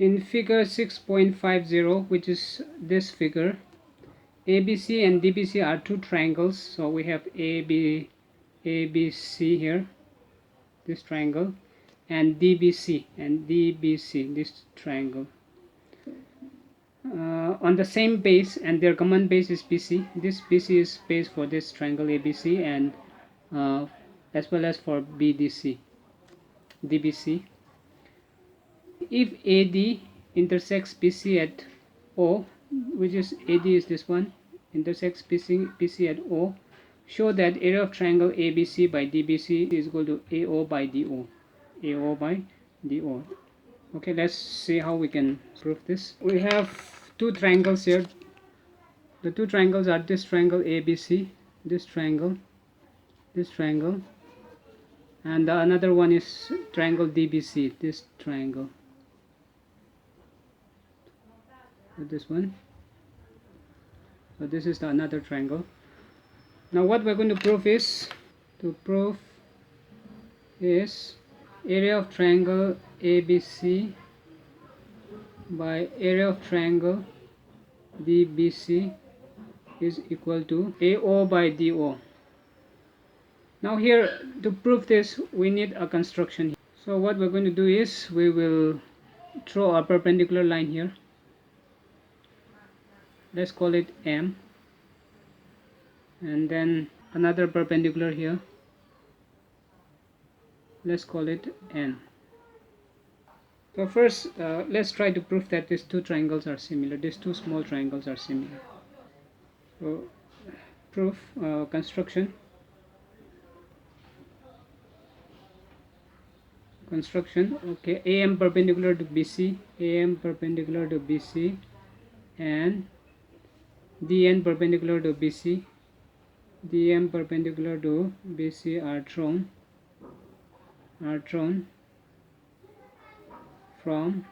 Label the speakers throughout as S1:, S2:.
S1: In figure 6.50, which is this figure, ABC and DBC are two triangles. So we have ABC here, this triangle, and DBC, this triangle, on the same base, and their common base is BC. This BC is base for this triangle ABC, and as well as for DBC. If AD intersects BC at O, which is AD is this one, intersects BC at O, show that area of triangle ABC by DBC is equal to AO by DO. AO by DO. Okay, let's see how we can prove this. We have two triangles here. The two triangles are this triangle ABC, this triangle, and the another one is triangle DBC, this triangle. So this one. So this is the another triangle. Now what we're going to prove is, area of triangle ABC by area of triangle DBC is equal to AO by DO. Now here, to prove this, we need a construction. So what we're going to do is, we will draw a perpendicular line here. Let's call it M, and then another perpendicular here. Let's call it N. So first, let's try to prove that these two triangles are similar. These two small triangles are similar. So proof, construction. Okay, AM perpendicular to BC, and DN perpendicular to BC, DM perpendicular to BC are drawn from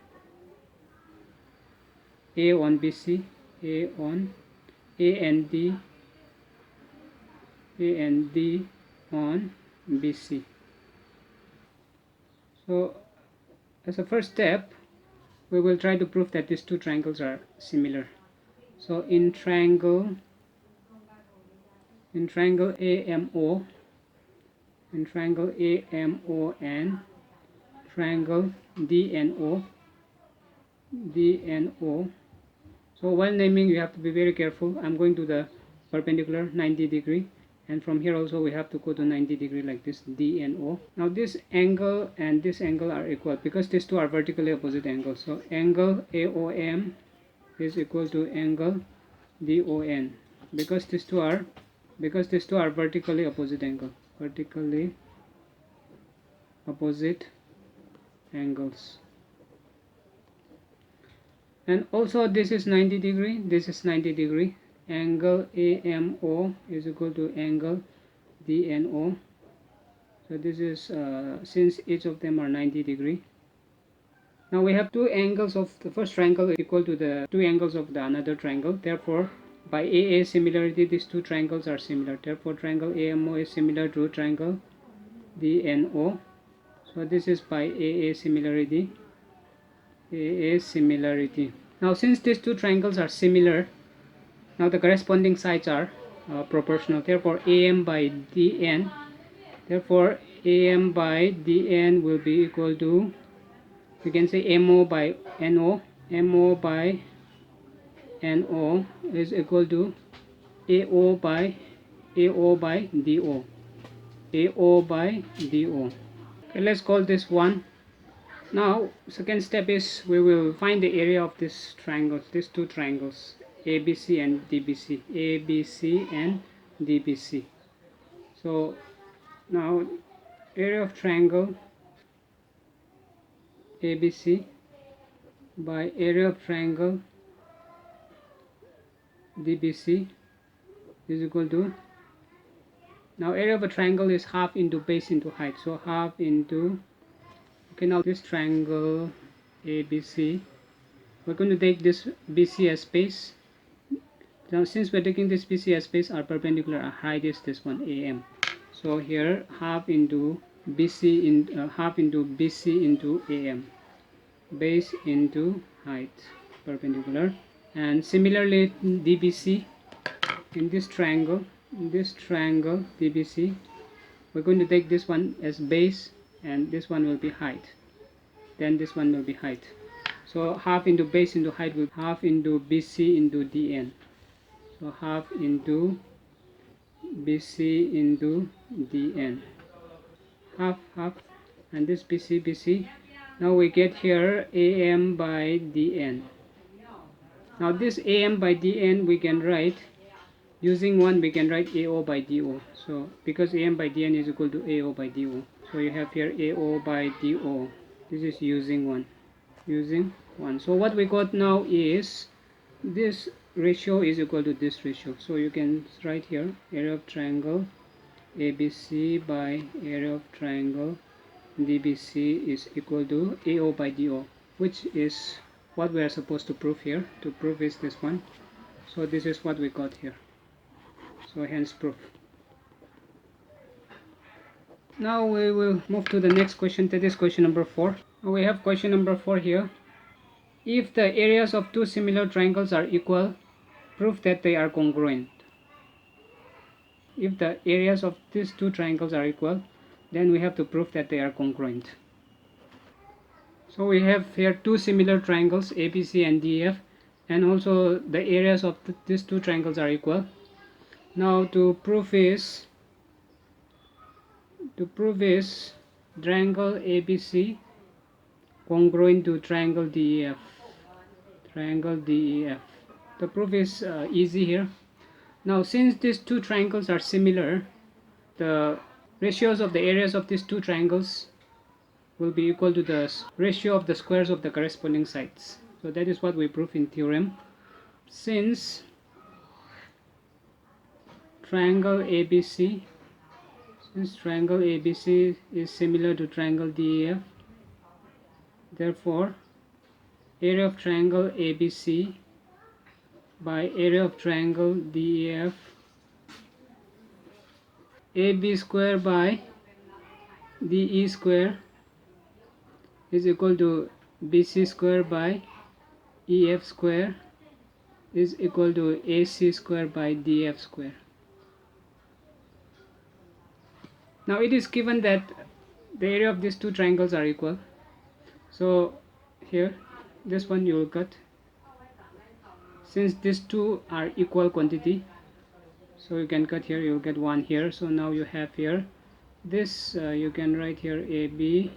S1: A on BC, A and D on BC. So as a first step, we will try to prove that these two triangles are similar. So in triangle AMO, and triangle DNO. So while naming, you have to be very careful. I'm going to the perpendicular 90 degree, and from here also we have to go to 90 degree like this, DNO. Now this angle and this angle are equal because these two are vertically opposite angles. So angle AOM is equal to angle DON, because these two are vertically opposite angles. And also this is 90 degree, this is 90 degree. Angle AMO is equal to angle DNO. So this is since each of them are 90 degree. Now we have two angles of the first triangle equal to the two angles of the another triangle. Therefore, by AA similarity, these two triangles are similar. Therefore, triangle AMO is similar to triangle DNO. So this is by AA similarity. Now since these two triangles are similar, now the corresponding sides are proportional. Therefore, AM by DN. Therefore, AM by DN will be equal to, we can say MO by NO. MO by NO is equal to AO by DO. AO by DO. Okay, let's call this 1. Now second step is, we will find the area of these triangles, these two triangles, ABC and DBC. So now area of triangle ABC by area of triangle DBC is equal to, now area of a triangle is half into base into height. So half into, okay, now this triangle ABC, we're going to take this BC as base. Now since we're taking this BC as base, our perpendicular height is this one, AM. So here half into BC into AM. base into height, perpendicular. And similarly DBC, in this triangle DBC, we're going to take this one as base and this one will be height, then this one will be height. So half into base into height will half into BC into DN, so half into BC into DN, half, and this BC. Now we get here AM by DN. Now this AM by DN we can write, using one we can write AO by DO. So because AM by DN is equal to AO by DO, so you have here AO by DO. This is using one. So what we got now is this ratio is equal to this ratio. So you can write here area of triangle ABC by area of triangle DBC is equal to AO by DO, which is what we are supposed to prove here. To prove is this one. So this is what we got here. So hence proof. Now we will move to the next question, that is question number 4. We have question number 4 here. If the areas of two similar triangles are equal, prove that they are congruent. If the areas of these two triangles are equal, then we have to prove that they are congruent. So we have here two similar triangles ABC and DEF, and also the areas of these two triangles are equal. Now to prove is triangle ABC congruent to triangle DEF. The proof is easy here. Now since these two triangles are similar, the ratios of the areas of these two triangles will be equal to the ratio of the squares of the corresponding sides. So that is what we prove in theorem. Since triangle ABC is similar to triangle DEF, therefore area of triangle ABC by area of triangle DEF, AB square by DE square is equal to BC square by EF square is equal to AC square by DF square. Now it is given that the area of these two triangles are equal. So here this one you will cut, since these two are equal quantity, so you can cut here, you will get 1 here. So now you have here this you can write here AB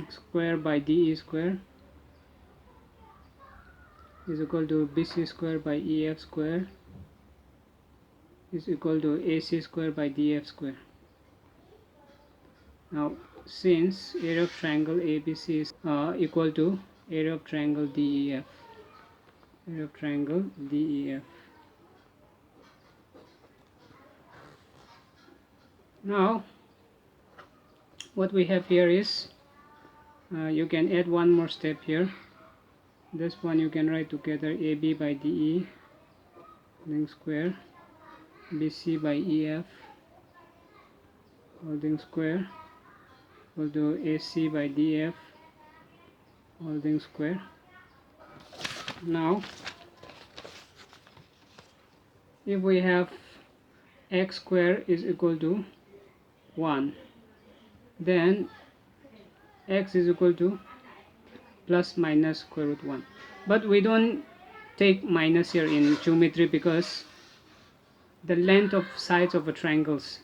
S1: square by DE square is equal to BC square by EF square is equal to AC square by DF square. Now since area of triangle ABC is equal to area of triangle DEF, now what we have here is you can add one more step here. This one you can write together AB by DE holding square, BC by EF holding square equal to AC by DF holding square. Now if we have x square is equal to 1, then x is equal to plus minus square root 1. But we don't take minus here in geometry because the length of sides of a triangles,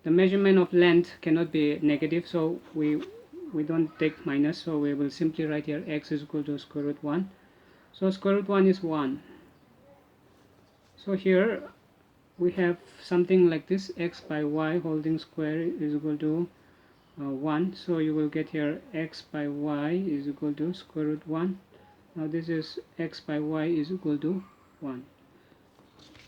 S1: the measurement of length cannot be negative, so we don't take minus. So we will simply write here x is equal to square root 1. So square root 1 is 1. So here we have something like this, x by y holding square is equal to 1. So you will get here x by y is equal to square root 1. Now this is x by y is equal to 1.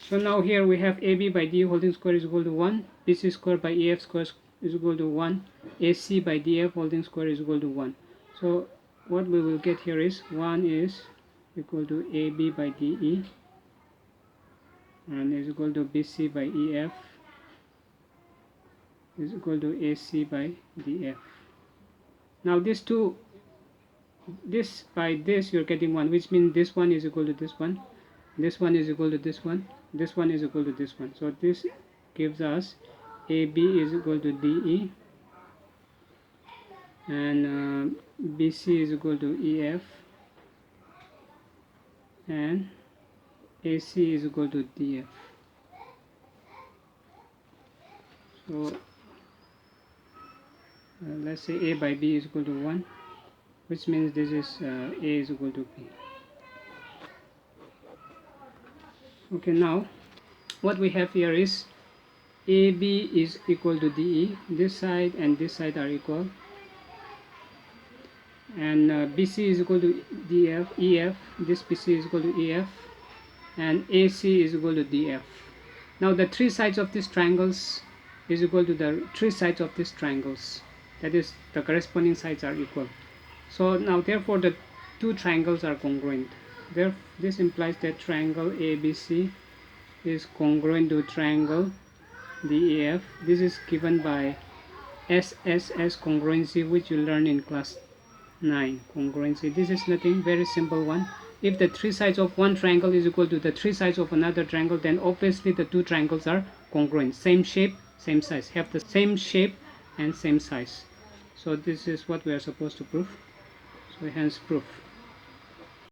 S1: So now here we have AB by D holding square is equal to 1, BC square by EF square is equal to 1, AC by DF holding square is equal to 1. So what we will get here is 1 is equal to AB by DE and is equal to BC by EF is equal to AC by DF. Now these two this by this you're getting 1, which means this one is equal to this one, this one is equal to this one, this one is equal to this one. So this gives us AB is equal to DE, and BC is equal to EF, and AC is equal to DF. So let's say A by B is equal to 1, which means this is A is equal to B. Okay, now what we have here is AB is equal to DE. This side and this side are equal, and BC is equal to EF. This BC is equal to EF, and AC is equal to DF. Now the three sides of these triangles is equal to the three sides of these triangles, that is, the corresponding sides are equal. So now therefore the two triangles are congruent. Therefore this implies that triangle ABC is congruent to triangle DEF. This is given by SSS congruency, which you learn in class 9. Congruency, this is nothing, very simple one. If the three sides of one triangle is equal to the three sides of another triangle, then obviously the two triangles are congruent, same shape, same size, have the same shape and same size. So this is what we are supposed to prove. So hence proof.